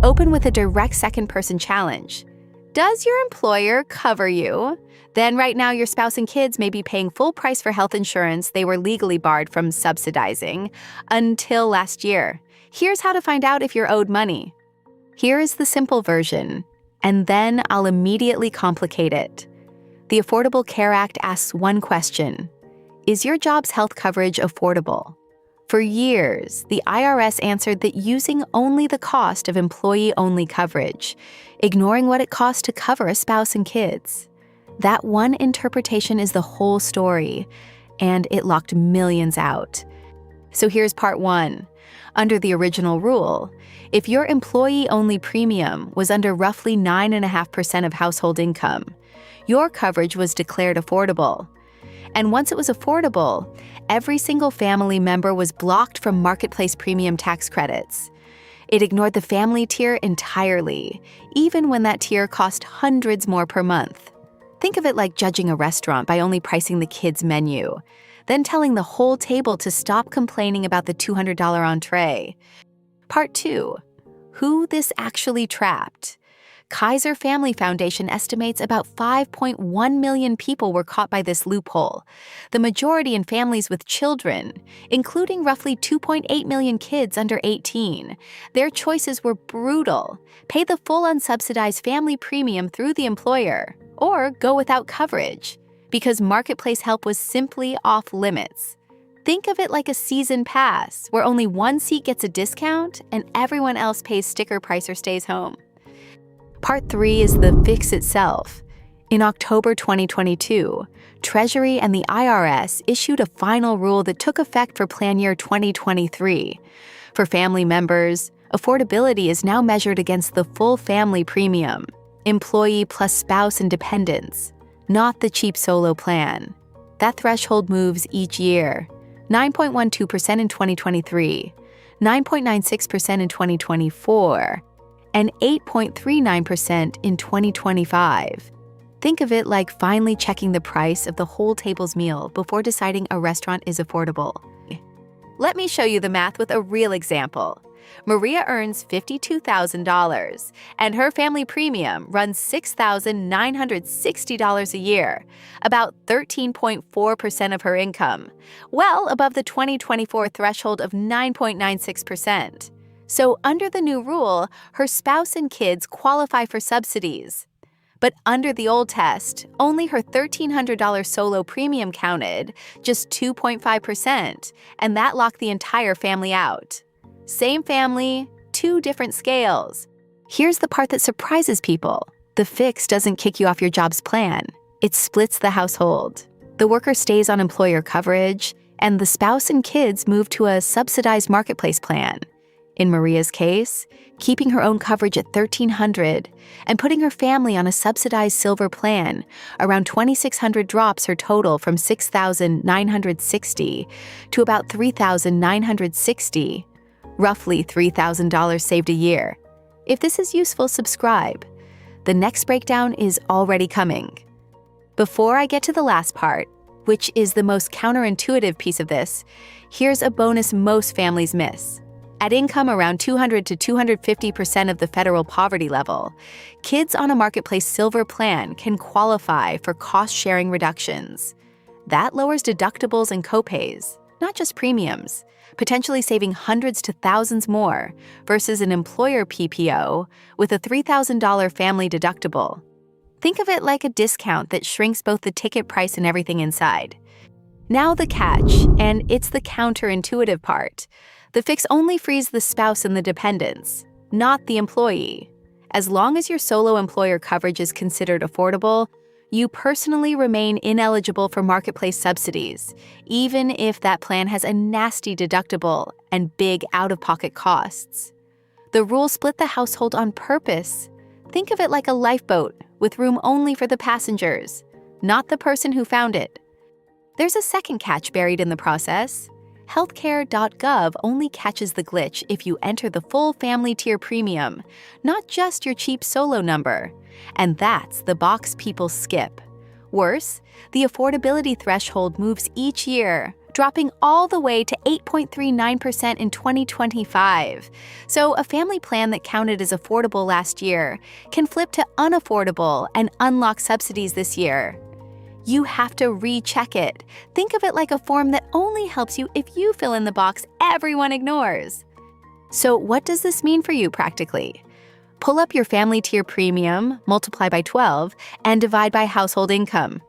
Open with a direct second-person challenge. Does your employer cover you? Then right now your spouse and kids may be paying full price for health insurance they were legally barred from subsidizing until last year. Here's how to find out if you're owed money. Here is the simple version, and then I'll immediately complicate it. The Affordable Care Act asks one question: is your job's health coverage affordable? For years, the IRS answered that using only the cost of employee-only coverage, ignoring what it costs to cover a spouse and kids. That one interpretation is the whole story, and it locked millions out. So here's part one. Under the original rule, if your employee-only premium was under roughly 9.5% of household income, your coverage was declared affordable. And once it was affordable, every single family member was blocked from marketplace premium tax credits. It ignored the family tier entirely, even when that tier cost hundreds more per month. Think of it like judging a restaurant by only pricing the kids' menu, then telling the whole table to stop complaining about the $200 entree. Part 2. Who this actually trapped. Kaiser Family Foundation estimates about 5.1 million people were caught by this loophole, the majority in families with children, including roughly 2.8 million kids under 18. Their choices were brutal: pay the full unsubsidized family premium through the employer, or go without coverage, because marketplace help was simply off limits. Think of it like a season pass, where only one seat gets a discount and everyone else pays sticker price or stays home. Part 3 is the fix itself. In October 2022, Treasury and the IRS issued a final rule that took effect for plan year 2023. For family members, affordability is now measured against the full family premium, employee plus spouse and dependents, not the cheap solo plan. That threshold moves each year: 9.12% in 2023, 9.96% in 2024, and 8.39% in 2025. Think of it like finally checking the price of the whole table's meal before deciding a restaurant is affordable. Let me show you the math with a real example. Maria earns $52,000, and her family premium runs $6,960 a year, about 13.4% of her income, well above the 2024 threshold of 9.96%. So under the new rule, her spouse and kids qualify for subsidies. But under the old test, only her $1,300 solo premium counted, just 2.5%, and that locked the entire family out. Same family, two different scales. Here's the part that surprises people. The fix doesn't kick you off your job's plan. It splits the household. The worker stays on employer coverage, and the spouse and kids move to a subsidized marketplace plan. In Maria's case, keeping her own coverage at $1,300 and putting her family on a subsidized silver plan, around $2,600 drops her total from $6,960 to about $3,960, roughly $3,000 saved a year. If this is useful, subscribe. The next breakdown is already coming. Before I get to the last part, which is the most counterintuitive piece of this, here's a bonus most families miss. At income around 200 to 250% of the federal poverty level, kids on a marketplace silver plan can qualify for cost-sharing reductions. That lowers deductibles and copays, not just premiums, potentially saving hundreds to thousands more versus an employer PPO with a $3,000 family deductible. Think of it like a discount that shrinks both the ticket price and everything inside. Now the catch, and it's the counterintuitive part. The fix only frees the spouse and the dependents, not the employee. As long as your solo employer coverage is considered affordable, you personally remain ineligible for marketplace subsidies, even if that plan has a nasty deductible and big out-of-pocket costs. The rule split the household on purpose. Think of it like a lifeboat with room only for the passengers, not the person who found it. There's a second catch buried in the process. Healthcare.gov only catches the glitch if you enter the full family tier premium, not just your cheap solo number. And that's the box people skip. Worse, the affordability threshold moves each year, dropping all the way to 8.39% in 2025. So a family plan that counted as affordable last year can flip to unaffordable and unlock subsidies this year. You have to recheck it. Think of it like a form that only helps you if you fill in the box everyone ignores. So what does this mean for you practically? Pull up your family tier premium, multiply by 12, and divide by household income.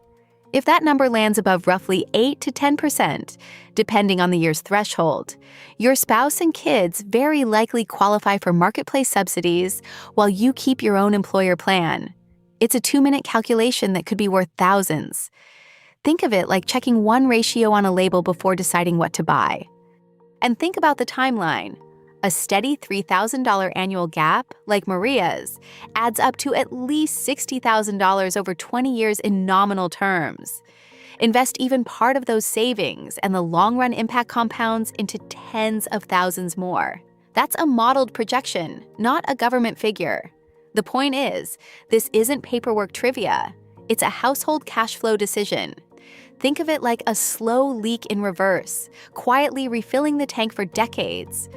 If that number lands above roughly 8 to 10%, depending on the year's threshold, your spouse and kids very likely qualify for marketplace subsidies while you keep your own employer plan. It's a 2-minute calculation that could be worth thousands. Think of it like checking one ratio on a label before deciding what to buy. And think about the timeline. A steady $3,000 annual gap, like Maria's, adds up to at least $60,000 over 20 years in nominal terms. Invest even part of those savings, and the long-run impact compounds into tens of thousands more. That's a modeled projection, not a government figure. The point is, this isn't paperwork trivia. It's a household cash flow decision. Think of it like a slow leak in reverse, quietly refilling the tank for decades.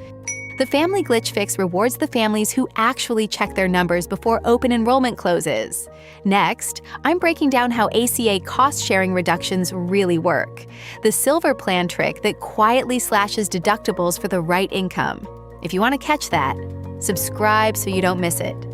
The Family Glitch Fix rewards the families who actually check their numbers before open enrollment closes. Next, I'm breaking down how ACA cost-sharing reductions really work, the silver plan trick that quietly slashes deductibles for the right income. If you want to catch that, subscribe so you don't miss it.